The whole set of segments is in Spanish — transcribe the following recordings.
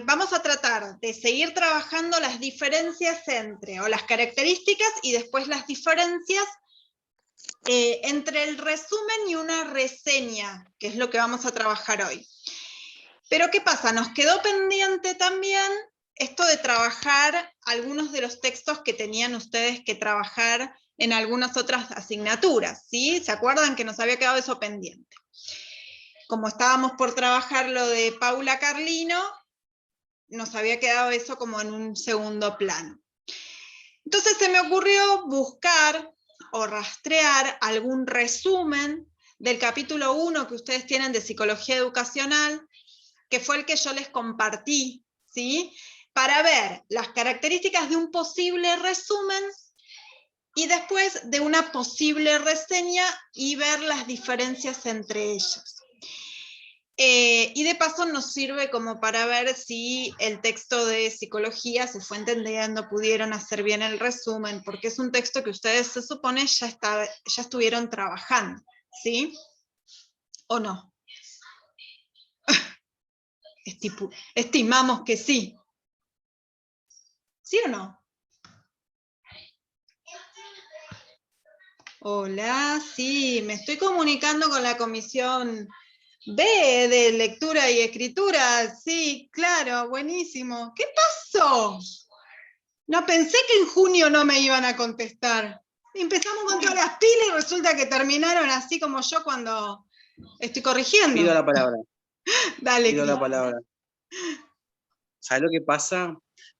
vamos a tratar de seguir trabajando las diferencias entre, o las características, y después las diferencias entre el resumen y una reseña, que es lo que vamos a trabajar hoy. Pero ¿qué pasa? Nos quedó pendiente también esto de trabajar algunos de los textos que tenían ustedes que trabajar en algunas otras asignaturas, ¿sí? ¿Se acuerdan que nos había quedado eso pendiente? Como estábamos por trabajar lo de Paula Carlino, nos había quedado eso como en un segundo plano. Entonces se me ocurrió buscar o rastrear algún resumen del capítulo 1 que ustedes tienen de Psicología Educacional, que fue el que yo les compartí, ¿sí? Para ver las características de un posible resumen y después de una posible reseña y ver las diferencias entre ellos. Y de paso nos sirve como para ver si el texto de psicología se fue entendiendo, pudieron hacer bien el resumen, porque es un texto que ustedes se supone ya estuvieron trabajando, ¿sí? ¿O no? Estimamos que sí. ¿Sí o no? Hola, sí, me estoy comunicando con la comisión B de lectura y escritura. Sí, claro, buenísimo. ¿Qué pasó? No pensé que en junio no me iban a contestar. Empezamos con todas las pilas y resulta que terminaron así como yo cuando estoy corrigiendo. Pido la palabra. Dale, Pido la palabra. ¿Sabes lo que pasa?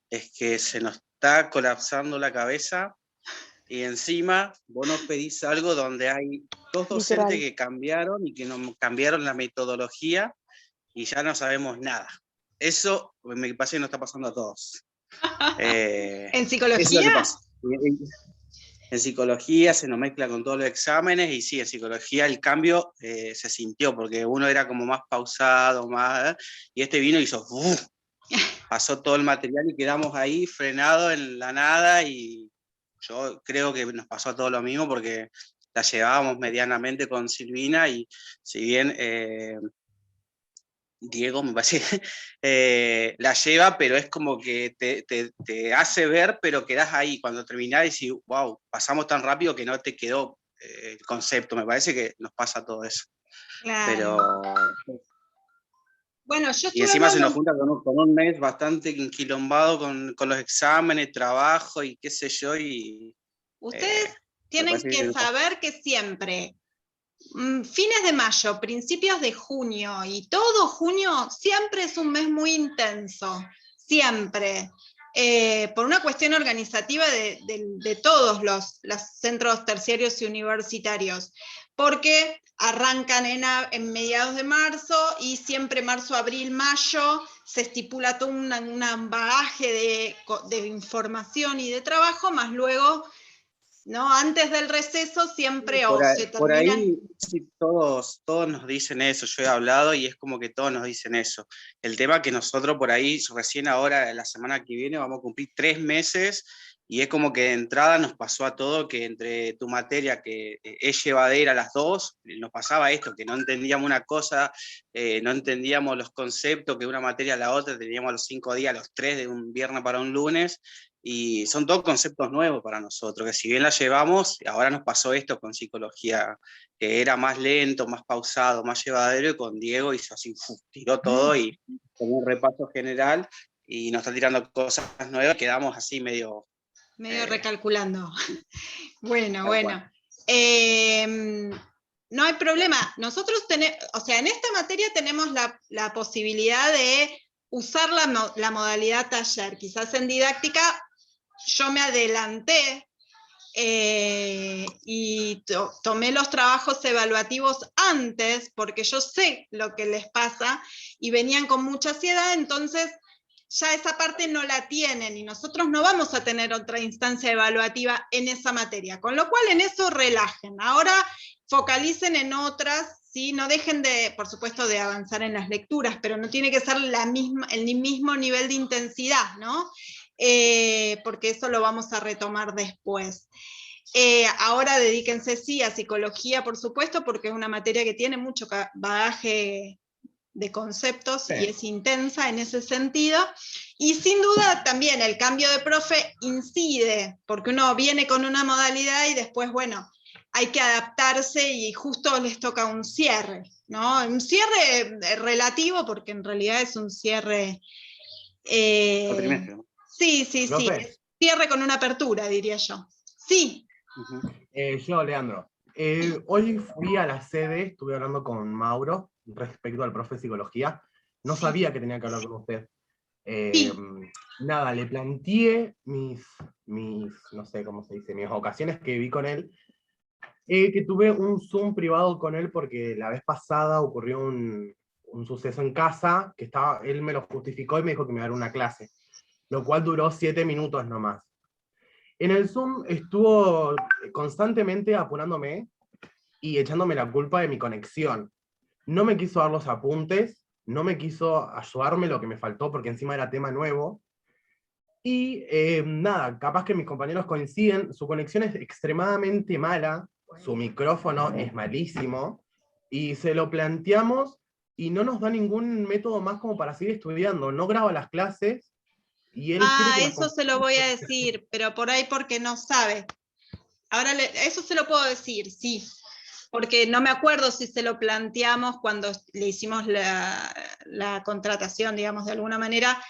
Es que se nos está colapsando la cabeza y encima vos nos pedís algo donde hay dos docentes que cambiaron y que nos cambiaron la metodología y ya no sabemos nada. Eso me parece que nos está pasando a todos. ¿En psicología? Eso es lo que pasa. En psicología se nos mezcla con todos los exámenes y sí, en psicología el cambio se sintió porque uno era como más pausado, más, y este vino y hizo, pasó todo el material y quedamos ahí frenados en la nada y yo creo que nos pasó a todos lo mismo porque la llevábamos medianamente con Silvina y si bien Diego me parece la lleva, pero es como que te hace ver, pero quedás ahí. Cuando terminás y decís, wow, pasamos tan rápido que no te quedó el concepto. Me parece que nos pasa todo eso. Claro. Pero... Bueno, yo y encima se nos junta con un mes bastante enquilombado con los exámenes, trabajo y qué sé yo. Y, ustedes tienen que saber que siempre, fines de mayo, principios de junio y todo junio, siempre es un mes muy intenso, siempre. Por una cuestión organizativa de todos los centros terciarios y universitarios, porque arrancan en mediados de marzo y siempre marzo, abril, mayo se estipula todo un bagaje de información y de trabajo, más luego, ¿no? Antes del receso siempre se termina. Por ahí sí, todos nos dicen eso, yo he hablado y es como que todos nos dicen eso. El tema que nosotros por ahí, recién ahora, la semana que viene, vamos a cumplir 3 meses y es como que de entrada nos pasó a todo que entre tu materia que es llevadera las dos, nos pasaba esto, que no entendíamos una cosa, no entendíamos los conceptos, que una materia a la otra teníamos los 5 días, los 3 de un viernes para un lunes, y son todos conceptos nuevos para nosotros, que si bien la llevamos, ahora nos pasó esto con psicología, que era más lento, más pausado, más llevadero, y con Diego hizo así, tiró todo y como un repaso general, y nos está tirando cosas nuevas, quedamos así medio recalculando. Bueno. No hay problema. Nosotros tenemos, o sea, en esta materia tenemos la posibilidad de usar la modalidad taller. Quizás en didáctica yo me adelanté y tomé los trabajos evaluativos antes, porque yo sé lo que les pasa, y venían con mucha ansiedad, entonces ya esa parte no la tienen, y nosotros no vamos a tener otra instancia evaluativa en esa materia, con lo cual en eso relajen. Ahora focalicen en otras, ¿sí? No dejen de, por supuesto, de avanzar en las lecturas, pero no tiene que ser el mismo nivel de intensidad, ¿no? Porque eso lo vamos a retomar después. Ahora dedíquense sí a psicología, por supuesto, porque es una materia que tiene mucho bagaje de conceptos Sí. y es intensa en ese sentido. Y sin duda también el cambio de profe incide, porque uno viene con una modalidad y después, bueno, hay que adaptarse y justo les toca un cierre, ¿no? Un cierre relativo, porque en realidad es un cierre... Cuatrimestre, ¿no? sí, sí, sí, Profe. es cierre con una apertura, diría yo. Sí. Ujú. Yo, Leandro, hoy fui a la sede, estuve hablando con Mauro respecto al profe de psicología. No Sí. sabía que tenía que hablar con usted. Sí. Nada, le planteé mis, no sé cómo se dice, mis ocasiones que vi con él, que tuve un Zoom privado con él porque la vez pasada ocurrió un suceso en casa, que estaba, él me lo justificó y me dijo que me iba a dar una clase, lo cual duró 7 minutos nomás. En el Zoom estuvo constantemente apurándome y echándome la culpa de mi conexión. No me quiso dar los apuntes, no me quiso ayudarme lo que me faltó porque encima era tema nuevo. Y nada, capaz que mis compañeros coinciden, su conexión es extremadamente mala, su micrófono es malísimo, y se lo planteamos y no nos da ningún método más como para seguir estudiando. No graba las clases y él quiere que las Eso se lo voy a decir, pero por ahí porque no sabe. Ahora, eso se lo puedo decir, sí, porque no me acuerdo si se lo planteamos cuando le hicimos la contratación, digamos, de alguna manera.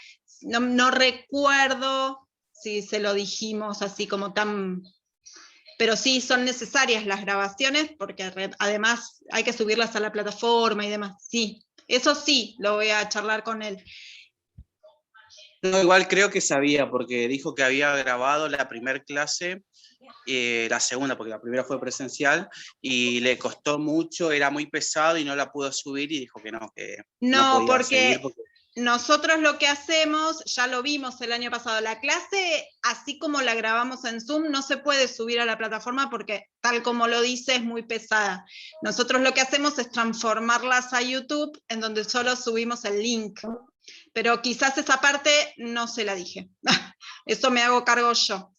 No recuerdo si se lo dijimos así como tan... Pero sí, son necesarias las grabaciones, porque además hay que subirlas a la plataforma y demás. Sí, eso sí, lo voy a charlar con él. No, igual creo que sabía, porque dijo que había grabado la primera clase, la segunda, porque la primera fue presencial, y le costó mucho, era muy pesado y no la pudo subir y dijo que no No, podía seguir. porque nosotros lo que hacemos, ya lo vimos el año pasado, la clase, así como la grabamos en Zoom, no se puede subir a la plataforma porque, tal como lo dice, es muy pesada. Nosotros lo que hacemos es transformarlas a YouTube, en donde solo subimos el link. Pero quizás esa parte no se la dije. Eso me hago cargo yo.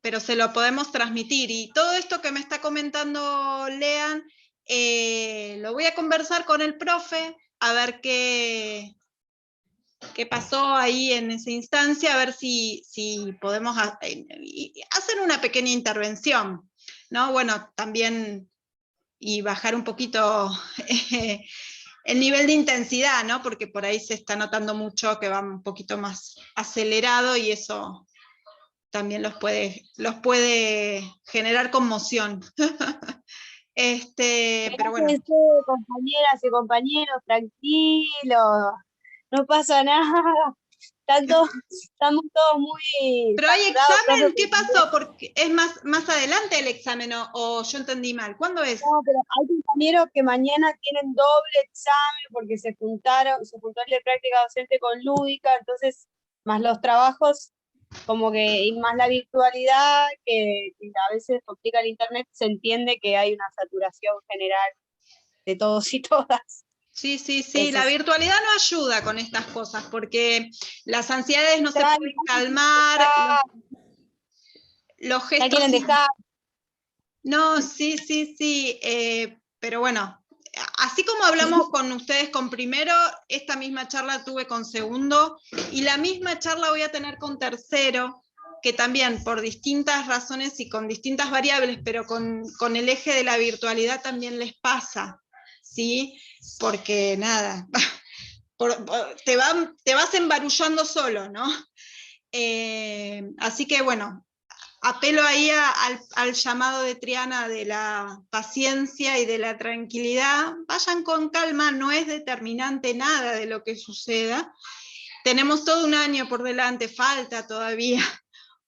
Pero se lo podemos transmitir. Y todo esto que me está comentando Lean, lo voy a conversar con el profe, a ver qué pasó ahí en esa instancia, a ver si podemos hacer una pequeña intervención, ¿no? Bueno, también, y bajar un poquito el nivel de intensidad, ¿no? Porque por ahí se está notando mucho que va un poquito más acelerado y eso también los puede generar conmoción. Pero bueno. Compañeras y compañeros, tranquilos, no pasa nada. Estamos todos muy... Pero hay saturados, examen, profe, ¿qué pasó? Porque es más adelante el examen, o yo entendí mal. ¿Cuándo es? No, pero hay compañeros que mañana tienen doble examen porque se juntó el de práctica docente con lúdica, entonces, más los trabajos, como que, y más la virtualidad, que a veces complica el internet, se entiende que hay una saturación general de todos y todas. Sí, Eso la sí. virtualidad no ayuda con estas cosas, porque las ansiedades no se Ya pueden calmar, los gestos... quieren dejar. No, sí, pero bueno, así como hablamos con ustedes con primero, esta misma charla tuve con segundo, y la misma charla voy a tener con tercero, que también por distintas razones y con distintas variables, pero con el eje de la virtualidad también les pasa, ¿sí? Porque nada, te vas embarullando solo, ¿no? Así que bueno, apelo ahí al llamado de Triana de la paciencia y de la tranquilidad. Vayan con calma, no es determinante nada de lo que suceda. Tenemos todo un año por delante, falta todavía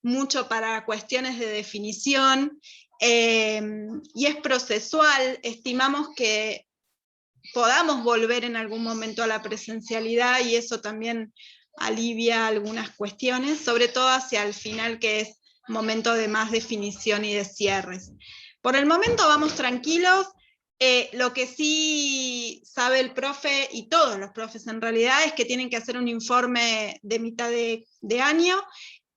mucho para cuestiones de definición, y es procesual. Estimamos que podamos volver en algún momento a la presencialidad y eso también alivia algunas cuestiones, sobre todo hacia el final, que es momento de más definición y de cierres. Por el momento vamos tranquilos. Lo que sí sabe el profe, y todos los profes en realidad, es que tienen que hacer un informe de mitad de año,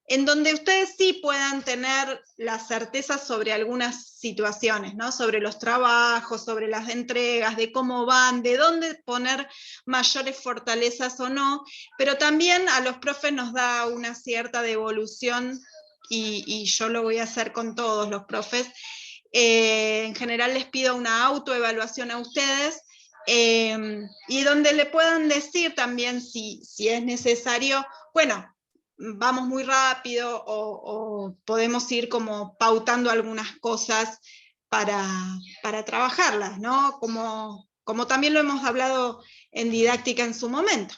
en donde ustedes sí puedan tener la certeza sobre algunas situaciones, ¿no? Sobre los trabajos, sobre las entregas, de cómo van, de dónde poner mayores fortalezas o no, pero también a los profes nos da una cierta devolución, y yo lo voy a hacer con todos los profes. En general les pido una autoevaluación a ustedes, y donde le puedan decir también si es necesario, bueno, vamos muy rápido o podemos ir como pautando algunas cosas para trabajarlas, ¿no? Como también lo hemos hablado en didáctica en su momento.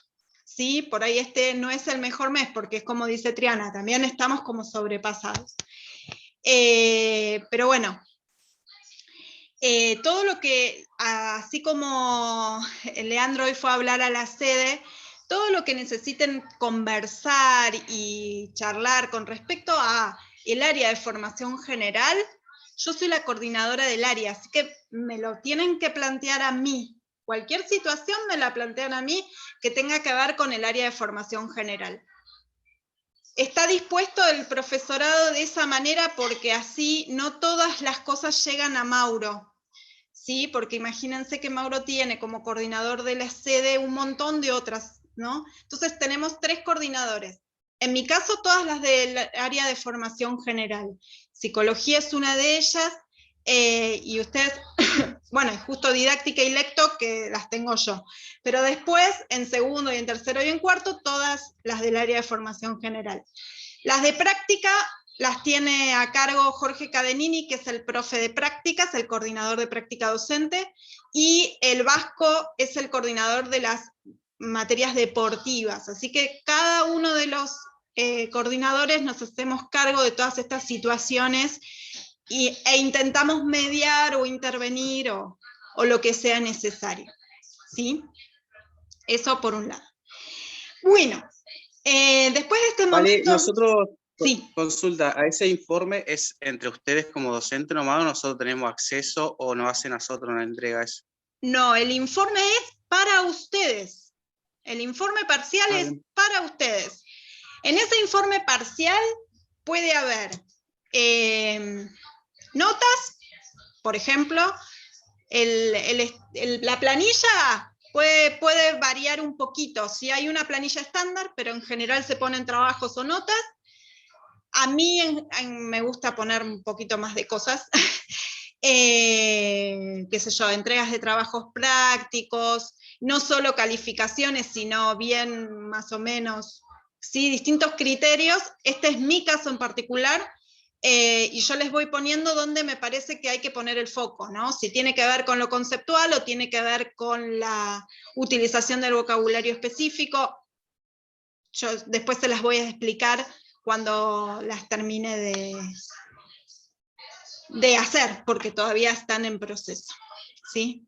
¿Sí? Por ahí este no es el mejor mes, porque es como dice Triana, también estamos como sobrepasados. Pero bueno, todo lo que, así como Leandro hoy fue a hablar a la sede, todo lo que necesiten conversar y charlar con respecto a el área de formación general, yo soy la coordinadora del área, así que me lo tienen que plantear a mí. Cualquier situación me la plantean a mí que tenga que ver con el área de formación general. Está dispuesto el profesorado de esa manera porque así no todas las cosas llegan a Mauro. ¿Sí? Porque imagínense que Mauro tiene como coordinador de la sede un montón de otras, ¿no? Entonces tenemos 3 coordinadores. En mi caso, todas las del área de formación general. Psicología es una de ellas, y ustedes, bueno, justo didáctica y lecto, que las tengo yo. Pero después, en segundo y en tercero y en cuarto, todas las del área de formación general. Las de práctica las tiene a cargo Jorge Cadenini, que es el profe de prácticas, el coordinador de práctica docente, y el Vasco es el coordinador de las materias deportivas. Así que cada uno de los coordinadores nos hacemos cargo de todas estas situaciones e intentamos mediar o intervenir o lo que sea necesario. ¿Sí? Eso por un lado. Bueno, después de este Vale, momento... nosotros, Sí. consulta, ¿a ese informe es entre ustedes como docente nomás o nosotros tenemos acceso o nos hacen a nosotros una entrega eso? No, el informe es para ustedes. El informe parcial es para ustedes. En ese informe parcial puede haber notas, por ejemplo, la planilla puede variar un poquito. Si hay una planilla estándar, pero en general se ponen trabajos o notas. A mí me gusta poner un poquito más de cosas. Qué sé yo, entregas de trabajos prácticos, no solo calificaciones, sino bien más o menos, ¿sí? Distintos criterios. Este es mi caso en particular, y yo les voy poniendo donde me parece que hay que poner el foco, ¿no? Si tiene que ver con lo conceptual o tiene que ver con la utilización del vocabulario específico. Yo después se las voy a explicar cuando las termine de hacer, porque todavía están en proceso, ¿sí?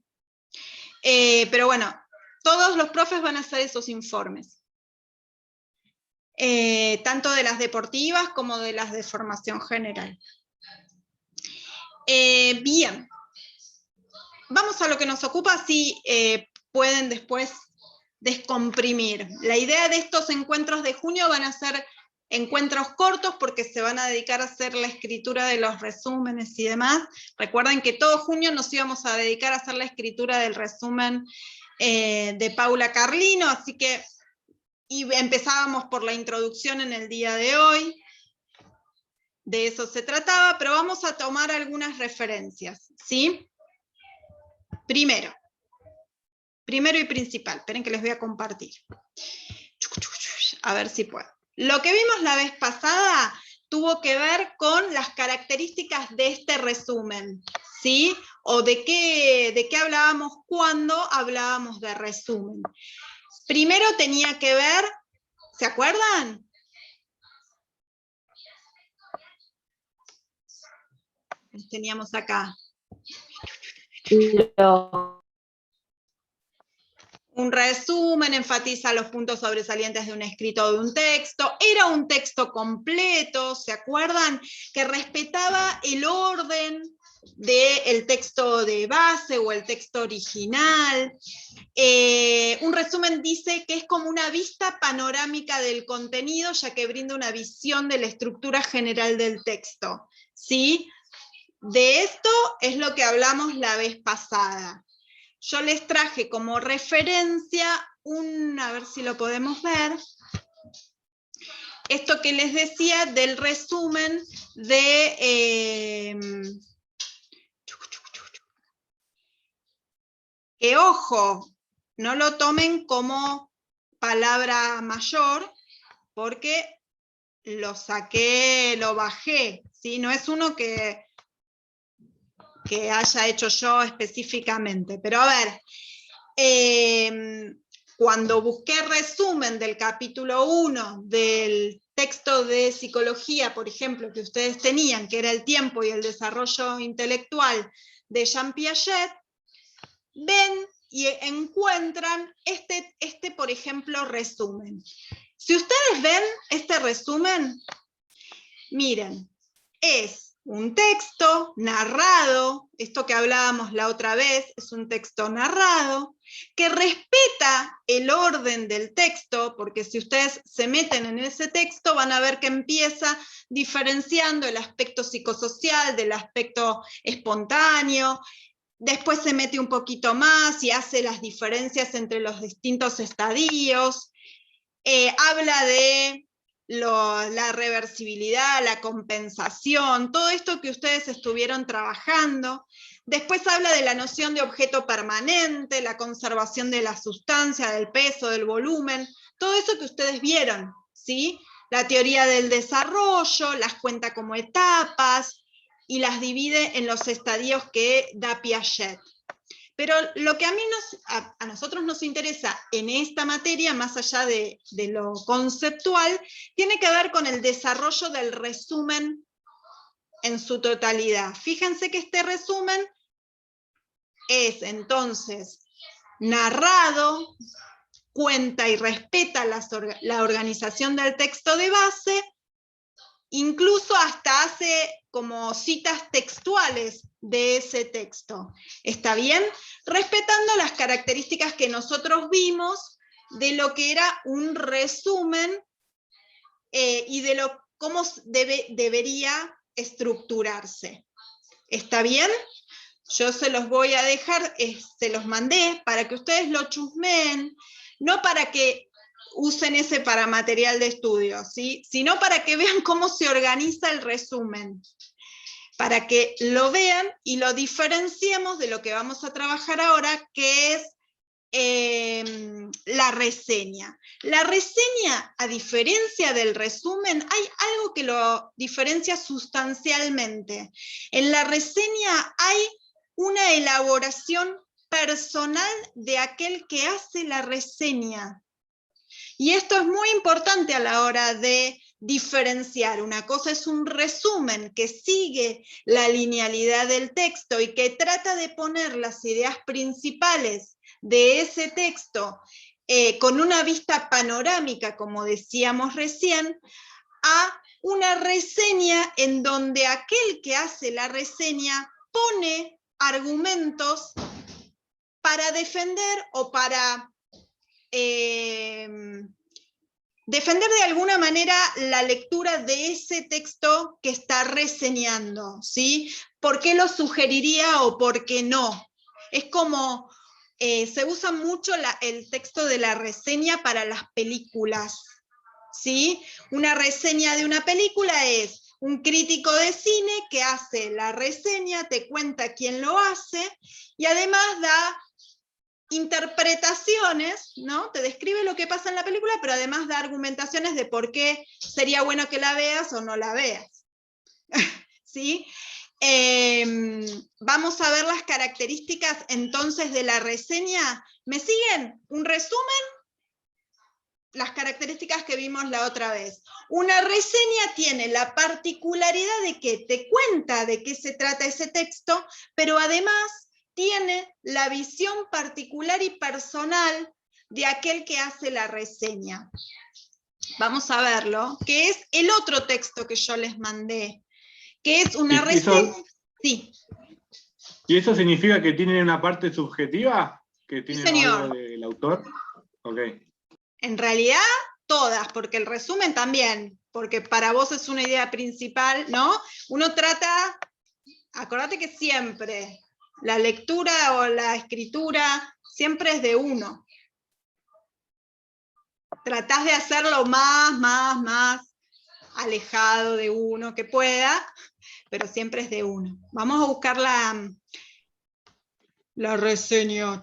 Pero bueno, todos los profes van a hacer esos informes, tanto de las deportivas como de las de formación general. Bien, vamos a lo que nos ocupa, así pueden después descomprimir. La idea de estos encuentros de junio van a ser encuentros cortos porque se van a dedicar a hacer la escritura de los resúmenes y demás. Recuerden que todo junio nos íbamos a dedicar a hacer la escritura del resumen de Paula Carlino, así que empezábamos por la introducción en el día de hoy. De eso se trataba, pero vamos a tomar algunas referencias, ¿sí? Primero y principal, esperen que les voy a compartir. A ver si puedo. Lo que vimos la vez pasada tuvo que ver con las características de este resumen, ¿sí? O de qué hablábamos cuando hablábamos de resumen. Primero tenía que ver, ¿se acuerdan? Teníamos acá. Un resumen, enfatiza los puntos sobresalientes de un escrito o de un texto. Era un texto completo, ¿se acuerdan? Que respetaba el orden del texto de base o el texto original. Un resumen dice que es como una vista panorámica del contenido, ya que brinda una visión de la estructura general del texto, ¿sí? De esto es lo que hablamos la vez pasada. Yo les traje como referencia a ver si lo podemos ver, esto que les decía del resumen de... que ojo, no lo tomen como palabra mayor, porque lo saqué, lo bajé, ¿sí? No es uno que haya hecho yo específicamente, pero a ver, cuando busqué resumen del capítulo 1 del texto de psicología, por ejemplo, que ustedes tenían, que era el tiempo y el desarrollo intelectual de Jean Piaget, ven y encuentran por ejemplo, resumen. Si ustedes ven este resumen, miren, es un texto narrado, esto que hablábamos la otra vez, es un texto narrado, que respeta el orden del texto, porque si ustedes se meten en ese texto van a ver que empieza diferenciando el aspecto psicosocial del aspecto espontáneo, después se mete un poquito más y hace las diferencias entre los distintos estadios, habla de la reversibilidad, la compensación, todo esto que ustedes estuvieron trabajando. Después habla de la noción de objeto permanente, la conservación de la sustancia, del peso, del volumen, todo eso que ustedes vieron, ¿sí? La teoría del desarrollo, las cuenta como etapas, y las divide en los estadios que da Piaget. Pero lo que a nosotros nos interesa en esta materia, más allá de lo conceptual, tiene que ver con el desarrollo del resumen en su totalidad. Fíjense que este resumen es entonces narrado, cuenta y respeta la organización del texto de base, incluso hasta hace como citas textuales de ese texto. ¿Está bien? Respetando las características que nosotros vimos de lo que era un resumen y de cómo debería estructurarse. ¿Está bien? Yo se los voy a dejar, se los mandé para que ustedes lo chusmeen, no para que usen ese para material de estudio, ¿sí? Sino para que vean cómo se organiza el resumen, para que lo vean y lo diferenciemos de lo que vamos a trabajar ahora, que es la reseña. La reseña, a diferencia del resumen, hay algo que lo diferencia sustancialmente. En la reseña hay una elaboración personal de aquel que hace la reseña. Y esto es muy importante a la hora de diferenciar. Una cosa es un resumen que sigue la linealidad del texto y que trata de poner las ideas principales de ese texto con una vista panorámica, como decíamos recién, a una reseña en donde aquel que hace la reseña pone argumentos para defender o para defender de alguna manera la lectura de ese texto que está reseñando, ¿sí? ¿Por qué lo sugeriría o por qué no? Es como, se usa mucho el texto de la reseña para las películas, ¿sí? Una reseña de una película es un crítico de cine que hace la reseña, te cuenta quién lo hace, y además da interpretaciones, ¿no? Te describe lo que pasa en la película, pero además da argumentaciones de por qué sería bueno que la veas o no la veas. ¿Sí? Vamos a ver las características entonces de la reseña. ¿Me siguen? Un resumen, las características que vimos la otra vez. Una reseña tiene la particularidad de que te cuenta de qué se trata ese texto, pero además tiene la visión particular y personal de aquel que hace la reseña. Vamos a verlo, que es el otro texto que yo les mandé, que es una reseña. Sí. ¿Y eso significa que tienen una parte subjetiva? ¿Que tienen señor. algo del autor? Ok. En realidad, todas, porque el resumen también, porque para vos es una idea principal, ¿no? Uno trata, acordate que siempre la lectura o la escritura siempre es de uno. Tratás de hacerlo más alejado de uno que pueda, pero siempre es de uno. Vamos a buscar la reseña.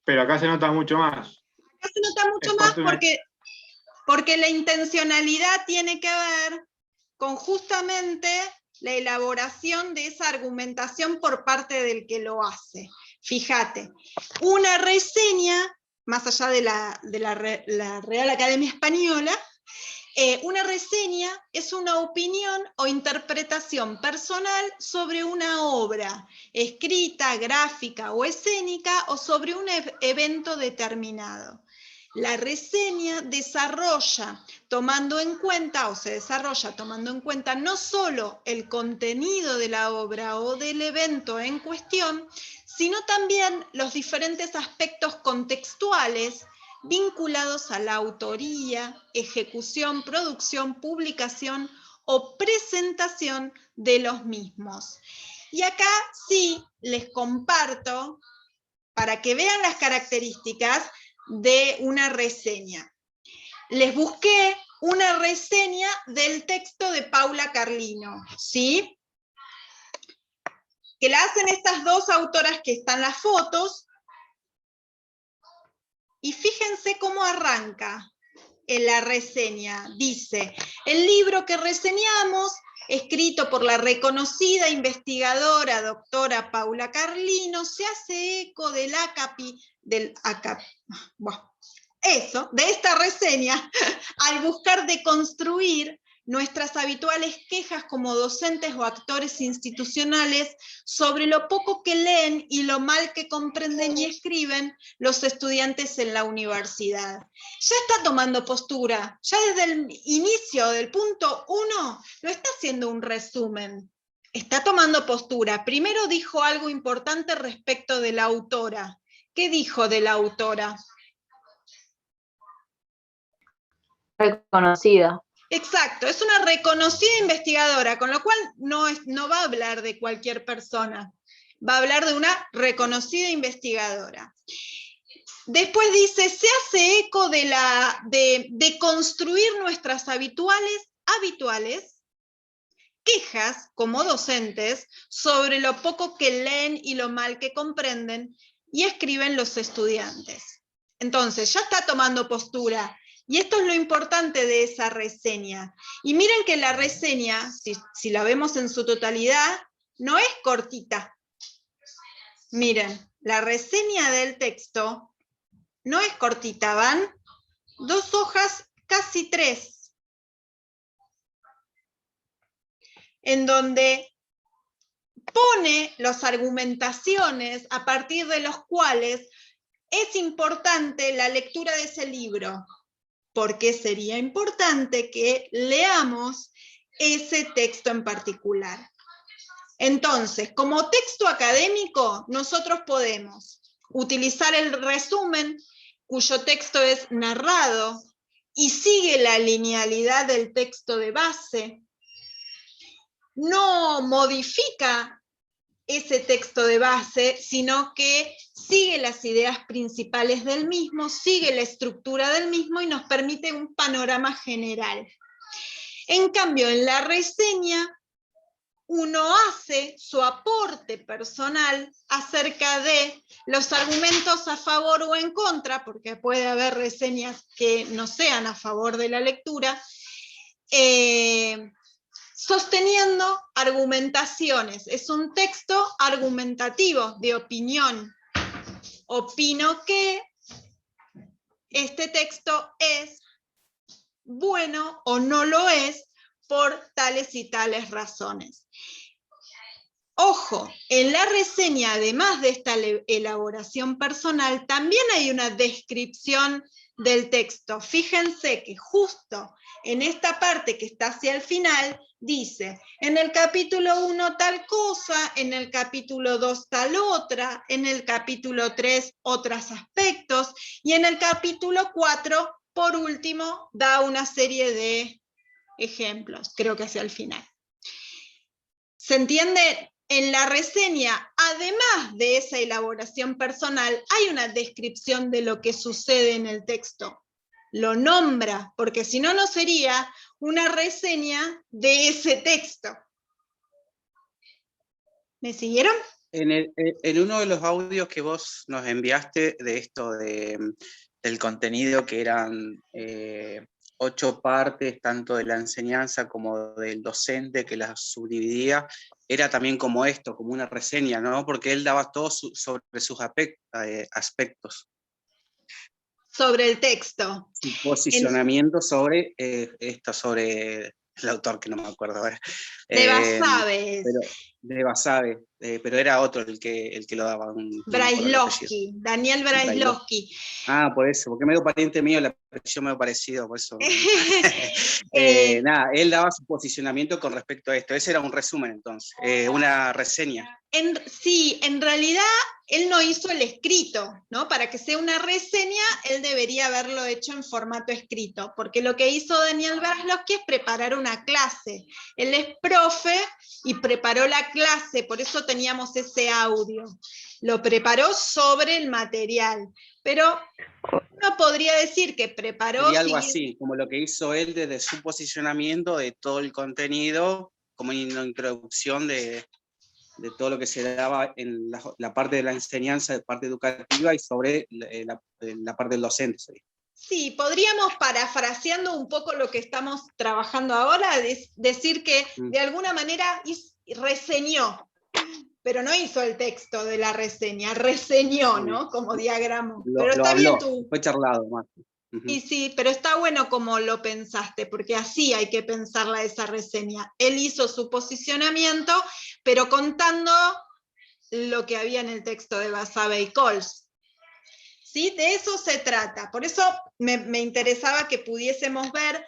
Pero acá se nota mucho más. Acá se nota mucho Es más parte de una- porque la intencionalidad tiene que ver con justamente la elaboración de esa argumentación por parte del que lo hace. Fíjate, una reseña, más allá de la Real Academia Española, una reseña es una opinión o interpretación personal sobre una obra, escrita, gráfica o escénica, o sobre un evento determinado. La reseña se desarrolla tomando en cuenta no solo el contenido de la obra o del evento en cuestión, sino también los diferentes aspectos contextuales vinculados a la autoría, ejecución, producción, publicación o presentación de los mismos. Y acá sí les comparto, para que vean las características de una reseña. Les busqué una reseña del texto de Paula Carlino, ¿sí? Que la hacen estas dos autoras que están en las fotos. Y fíjense cómo arranca en la reseña. Dice, el libro que reseñamos, escrito por la reconocida investigadora doctora Paula Carlino, se hace eco de esta reseña, al buscar deconstruir nuestras habituales quejas como docentes o actores institucionales sobre lo poco que leen y lo mal que comprenden y escriben los estudiantes en la universidad. Ya está tomando postura, ya desde el inicio del punto 1, no está haciendo un resumen, está tomando postura. Primero dijo algo importante respecto de la autora. ¿Qué dijo de la autora? Reconocida. Exacto, es una reconocida investigadora, con lo cual no va a hablar de cualquier persona, va a hablar de una reconocida investigadora. Después dice, se hace eco de construir nuestras habituales quejas como docentes sobre lo poco que leen y lo mal que comprenden y escriben los estudiantes. Entonces, ya está tomando postura. Y esto es lo importante de esa reseña. Y miren que la reseña, si la vemos en su totalidad, no es cortita. Miren, la reseña del texto no es cortita, van 2 hojas, casi 3. En donde pone las argumentaciones a partir de los cuales es importante la lectura de ese libro. ¿Por qué sería importante que leamos ese texto en particular? Entonces, como texto académico, nosotros podemos utilizar el resumen, cuyo texto es narrado y sigue la linealidad del texto de base, no modifica ese texto de base, sino que sigue las ideas principales del mismo, sigue la estructura del mismo y nos permite un panorama general. En cambio, en la reseña, uno hace su aporte personal acerca de los argumentos a favor o en contra, porque puede haber reseñas que no sean a favor de la lectura, sosteniendo argumentaciones. Es un texto argumentativo, de opinión. Opino que este texto es bueno o no lo es por tales y tales razones. Ojo, en la reseña, además de esta elaboración personal, también hay una descripción del texto. Fíjense que justo en esta parte que está hacia el final, dice, en el capítulo 1 tal cosa, en el capítulo 2 tal otra, en el capítulo 3 otros aspectos, y en el capítulo 4, por último, da una serie de ejemplos, creo que hacia el final. ¿Se entiende? En la reseña, además de esa elaboración personal, hay una descripción de lo que sucede en el texto. Lo nombra, porque si no, no sería una reseña de ese texto. ¿Me siguieron? En uno de los audios que vos nos enviaste de esto del contenido, que eran 8 partes, tanto de la enseñanza como del docente que las subdividía, era también como esto, como una reseña, ¿no? Porque él daba todo sobre sus aspectos. Sobre el texto. Su posicionamiento sobre esto, sobre el autor, que no me acuerdo ahora. De Basabe. De Basabe, pero era otro el que lo daba. Brailovsky, Daniel Brailovsky. Ah, por eso, porque medio pariente mío, la expresión medio parecido, por eso. Nada, él daba su posicionamiento con respecto a esto. Ese era un resumen, entonces, una reseña. Sí, en realidad él no hizo el escrito, ¿no? Para que sea una reseña, él debería haberlo hecho en formato escrito, porque lo que hizo Daniel Brailovsky es preparar una clase. Él es profe y preparó la clase, por eso teníamos ese audio. Lo preparó sobre el material, pero uno podría decir que preparó... Sería algo así, como lo que hizo él desde su posicionamiento de todo el contenido, como una introducción de todo lo que se daba en la parte de la enseñanza, de parte educativa, y sobre la parte del docente. Sí, podríamos, parafraseando un poco lo que estamos trabajando ahora, decir que de alguna manera reseñó, pero no hizo el texto de la reseña, reseñó, ¿no? Como diagrama. Pero está habló, bien tú. Fue charlado más. Y sí, pero está bueno como lo pensaste, porque así hay que pensarla esa reseña. Él hizo su posicionamiento, pero contando lo que había en el texto de Basabe y Coles. ¿Sí? De eso se trata. Por eso me interesaba que pudiésemos ver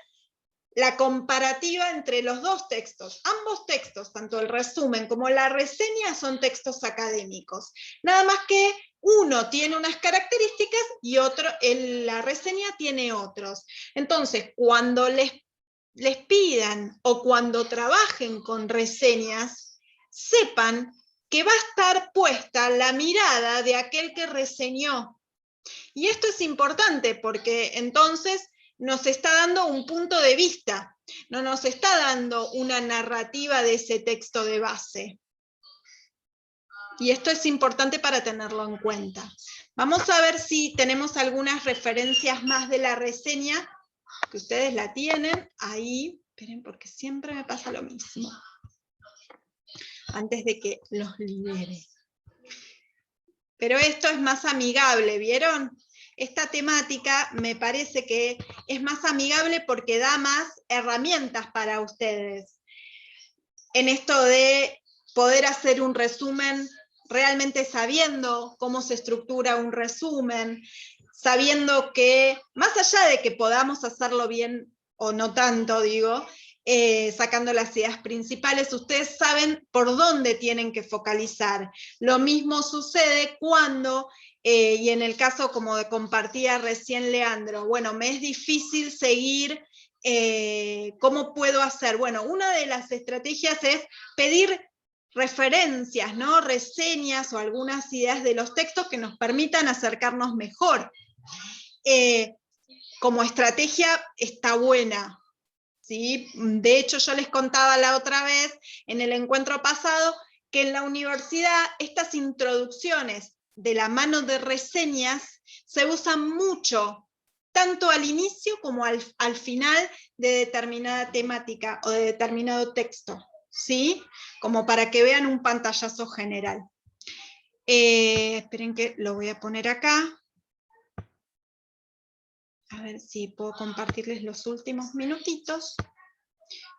la comparativa entre los dos textos. Ambos textos, tanto el resumen como la reseña, son textos académicos. Nada más que uno tiene unas características y otro, la reseña tiene otros. Entonces, cuando les pidan o cuando trabajen con reseñas, sepan que va a estar puesta la mirada de aquel que reseñó. Y esto es importante porque entonces nos está dando un punto de vista, no nos está dando una narrativa de ese texto de base. Y esto es importante para tenerlo en cuenta. Vamos a ver si tenemos algunas referencias más de la reseña, que ustedes la tienen ahí. Esperen, porque siempre me pasa lo mismo. Antes de que los libere. Pero esto es más amigable, ¿vieron? Esta temática me parece que es más amigable porque da más herramientas para ustedes. En esto de poder hacer un resumen realmente sabiendo cómo se estructura un resumen, sabiendo que, más allá de que podamos hacerlo bien o no tanto, digo, sacando las ideas principales, ustedes saben por dónde tienen que focalizar. Lo mismo sucede cuando, y en el caso como compartía recién Leandro, bueno, me es difícil seguir, ¿cómo puedo hacer? Bueno, una de las estrategias es pedir referencias, ¿no? Reseñas o algunas ideas de los textos que nos permitan acercarnos mejor. Como estrategia está buena, ¿sí? De hecho, yo les contaba la otra vez, en el encuentro pasado, que en la universidad estas introducciones de la mano de reseñas se usan mucho, tanto al inicio como al final de determinada temática o de determinado texto, ¿sí? Como para que vean un pantallazo general. Esperen que lo voy a poner acá. A ver si puedo compartirles los últimos minutitos.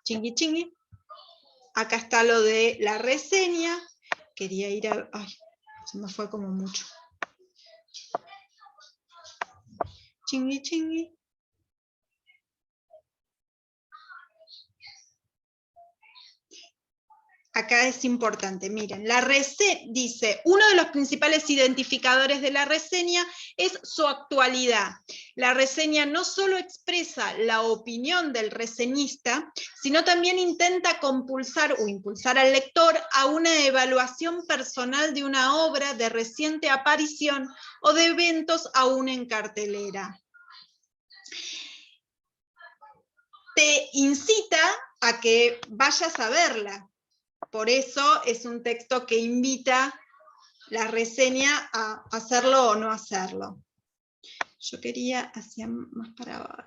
Chingui, chingui. Acá está lo de la reseña. quería ir a... Ay, se me fue como mucho. Chingui, chingui. Acá es importante, miren, la reseña dice, uno de los principales identificadores de la reseña es su actualidad. La reseña no solo expresa la opinión del reseñista, sino también intenta compulsar o impulsar al lector a una evaluación personal de una obra de reciente aparición o de eventos aún en cartelera. Te incita a que vayas a verla. Por eso es un texto que invita la reseña a hacerlo o no hacerlo. Yo quería hacia más para abajo.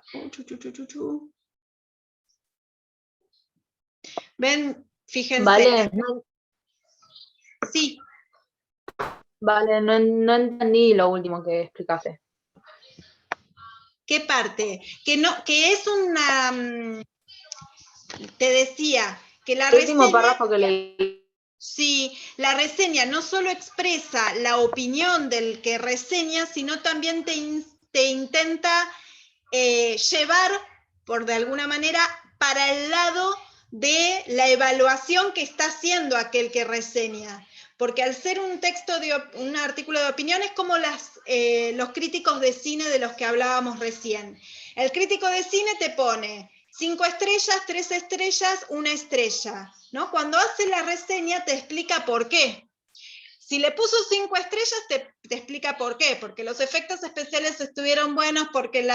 Ven, fíjense. Vale, Sí. Vale, no entendí lo último que explicaste. ¿Qué parte? Que es una... Te decía que la El último reseña... párrafo que leí. Sí, la reseña no solo expresa la opinión del que reseña, sino también te intenta llevar, por de alguna manera, para el lado de la evaluación que está haciendo aquel que reseña. Porque al ser un texto un artículo de opinión es como los críticos de cine de los que hablábamos recién. El crítico de cine te pone 5 estrellas, 3 estrellas, 1 estrella, ¿no? Cuando hace la reseña te explica por qué. Si le puso 5 estrellas, te explica por qué. Porque los efectos especiales estuvieron buenos, porque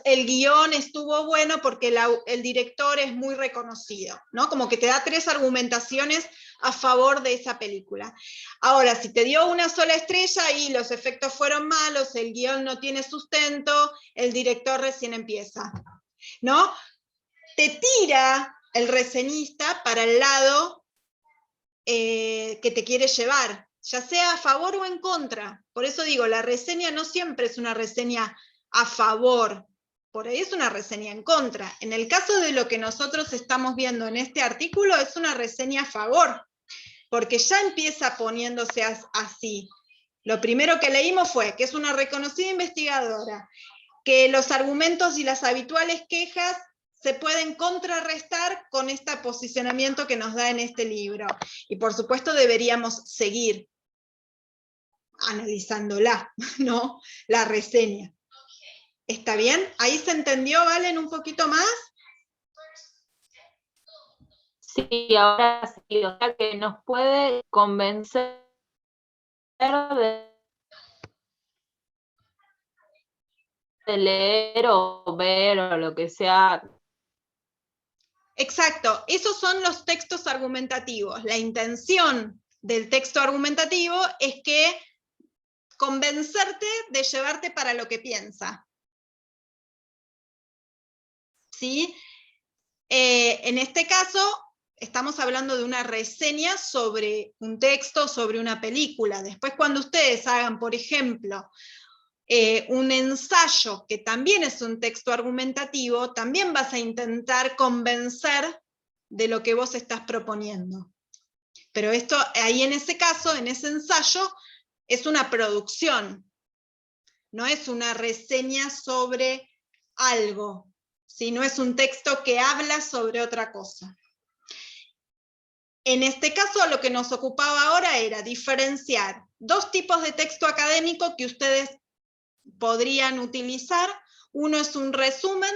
el guión estuvo bueno, porque el director es muy reconocido, ¿no? Como que te da 3 argumentaciones a favor de esa película. Ahora, si te dio una sola estrella y los efectos fueron malos, el guión no tiene sustento, el director recién empieza, ¿no? Te tira el reseñista para el lado que te quiere llevar, ya sea a favor o en contra. Por eso digo, la reseña no siempre es una reseña a favor, por ahí es una reseña en contra. En el caso de lo que nosotros estamos viendo en este artículo, es una reseña a favor, porque ya empieza poniéndose así. Lo primero que leímos fue que es una reconocida investigadora, que los argumentos y las habituales quejas se pueden contrarrestar con este posicionamiento que nos da en este libro. Y por supuesto deberíamos seguir analizándola, ¿no? La reseña. ¿Está bien? ¿Ahí se entendió, Valen, un poquito más? Sí, ahora sí, o sea que nos puede convencer de leer o ver o lo que sea. Exacto, esos son los textos argumentativos. La intención del texto argumentativo es que convencerte de llevarte para lo que piensa. ¿Sí? En este caso, estamos hablando de una reseña sobre un texto, sobre una película. Después, cuando ustedes hagan, por ejemplo, un ensayo, que también es un texto argumentativo, también vas a intentar convencer de lo que vos estás proponiendo. Pero esto, ahí en ese caso, en ese ensayo, es una producción, no es una reseña sobre algo, ¿sí? No es un texto que habla sobre otra cosa. En este caso, lo que nos ocupaba ahora era diferenciar 2 tipos de texto académico que ustedes podrían utilizar. Uno es un resumen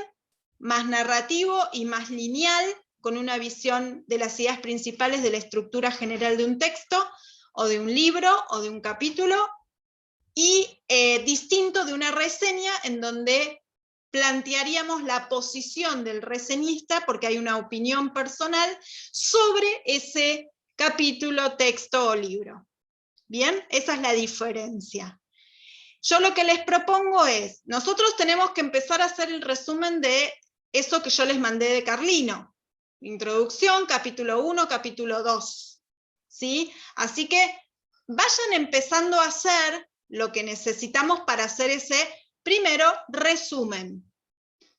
más narrativo y más lineal, con una visión de las ideas principales de la estructura general de un texto, o de un libro, o de un capítulo, y distinto de una reseña en donde plantearíamos la posición del reseñista, porque hay una opinión personal sobre ese capítulo, texto o libro. ¿Bien? Esa es la diferencia. Yo lo que les propongo es, nosotros tenemos que empezar a hacer el resumen de eso que yo les mandé de Carlino. Introducción, capítulo 1, capítulo 2. ¿Sí? Así que vayan empezando a hacer lo que necesitamos para hacer ese, primero, resumen.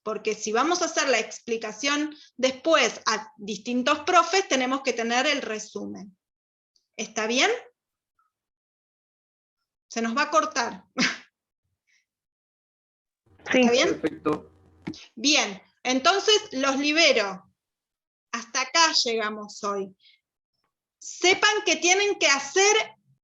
porque si vamos a hacer la explicación después a distintos profes, tenemos que tener el resumen. ¿Está bien? Se nos va a cortar. Sí. ¿Está bien? Perfecto. Bien, entonces los libero. Hasta acá llegamos hoy. Sepan que tienen que hacer